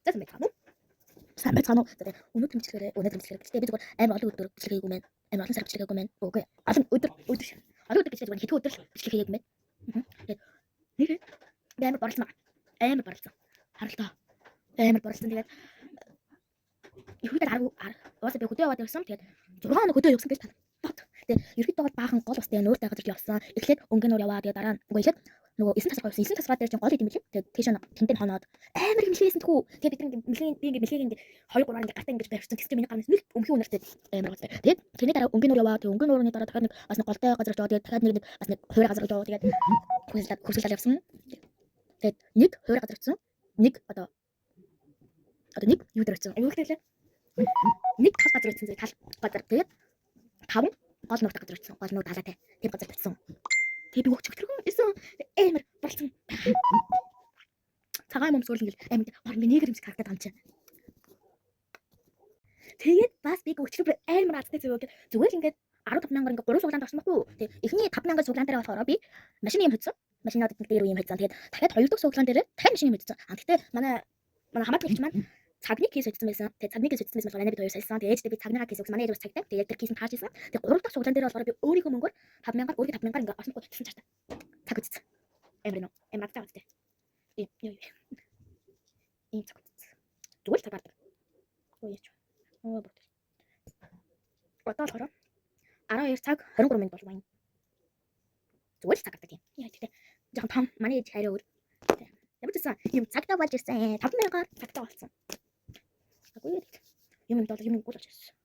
짜증 맥카노? 맥카노. 오늘 틈치기를 오늘 틈치기를 그때 비주고 em nói từ cái của mình em nói sao cái của mình ok 아좀 ôi 아주 cái cái 히트 어떨 cái của mình 이게 em 버렸어 em 버렸어 알았다 em 버렸어 근데 이후에 알아 와서 배고 뛰어와 되었어 тэгээд 6 хоног өдөө явсан гэж тат тэгээд ерөөдөө баахан гол бас тэгээд нөөртэй газар явсан эхлээд өнгөн нөр яваа тэгээд дараа нь үгүй ихэд нөгөө 9 тасгай явсан 9 тасгай дээр чинь гол идэм билээ тэгээд тийш тэнтэн хоноод амар их мэлхээсэн тхүү тэгээд бид мэлхийг ингээ 2 3 ингээ гартаа ингээ барьсан тэгс чинь миний гарнаас нэг өмхий үнэртэй амар гол тэгээд тэрний дараа өнгөн нөр яваа тэгээд өнгөн нөрний дараа дахиад нэг бас нэг голтой газар яваа тэгээд дахиад нэг бас нэг хуурай газар яваа тэгээд хөлсөлд явсан тэгээд нэг хуурай газар явсан нэг одоо нэг юу дээр явсан аюул хэлээ нэг тал газар ирсэн тал газар тэгээд 5 гол нуртаа газар ирсэн гол нур талаатай тэм газар ирсэн тэгээд би өчигдөр исэн эмэр болсон цагаан момсгол ингээл эмэр баг нэгэр юмс харагдаад байгаа юм чинь тэгээд бас би өчигдөр эмэр азтай зүгээр ингээд 15 мянгаар ингээд 3 суглаанд орсон байхгүй тэгээд эхний 5,000 суглаан дээр болохоор би машины юм хийсэн машинууд дээр юм хийсэн тэгээд дахиад 2 дахь суглаан дээр дахиад машины юм хийсэн гэхдээ манай хамаалагч маань цагны кейс өгсөн байсан. Тэгээд цагны кейс өгсөн байсан болохоор би 2 саясан. Тэгээд ээжтэй би цагныхаа кейс өгсөн. Манай ээж бас цагтай. Тэгээд тэр кейс нь тааж исэн. Тэгээд 3 дахь суглаан дээр болохоор би өөрийнхөө мөнгөөр 5,000-аар өөрийнхөө 5,000-аар ингээ олсонгүй гэсэн чартаа. Цаг үзсэн. Эмрэнэ. Эмраг цаа үзтээ. Ийм цаг үзсэн. Зүгээр цаг гардаг. Оо яач. Оо бот. Одоо болохоор 12 цаг 23 минут болов юм. Зүгээр цаг гардаг юм. Яа тэгтээ. Жохон том манай ээж хараа өөр. Явчихсан. Юм цагтаа болж ирсэн. 5,000-аар цагтаа болсон. Агүй юм бол юм гол очсон.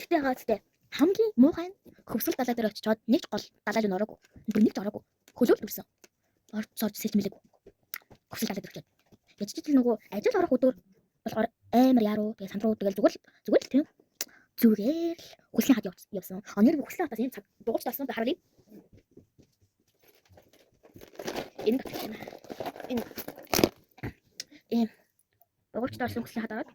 Тэгтээ гацтэй хамгийн муухай хөвсөл далай дээр очичоод нэг гол далай руу ороогүй. Бүр нэг ч ороогүй. Хөлөөд төрсөн. Орцоод сэлмэлэг. Хөвсөл далай дээр очиод. Яж ч нөгөө ажил орох өдөр болохоор амар яруу тэгээ сандруу тэгэл зүгээр л тийм. Зүгээр л хөлсний хад явсан. Оноор би хөлсний хадаас ийм цаг дугуйч талсан хараа. Энэ дугуйч талсан хөлсний хад аваад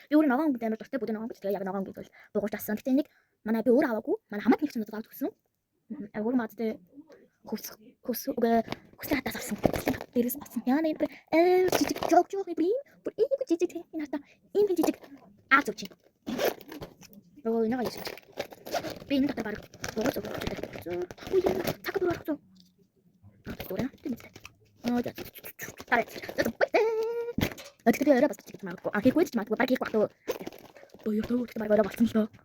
би өөр ногоон өнгөд амар дуртай бүдэн ногоон гэж тэгээ яг ногоон өнгөд бол дугуйч талсан. Гэтэ нэг манай би өөр аваагүй. Манай хамаат нэгч надад аваад өгсөн. Өөр мадтай хөлс үгээ хөлсний хадаас авсан. Дээрээс авсан. Яа нэг жижиг жог би бүр ийм жижиг энэ хата ийм жижиг аав зүг чи. Ой нэг яаш. Би энэ дотор баг дугуйч өгсөн. Ой цаг дөрөв авсан. Дөрөв тэмцээ. Оо яа. Тарай. Тэгтээ орой бас чигт магадгүй. Хийхгүй ч магадгүй баг хийхгүй багтаа. Боёо тэгтээ баг орой болсон л доо.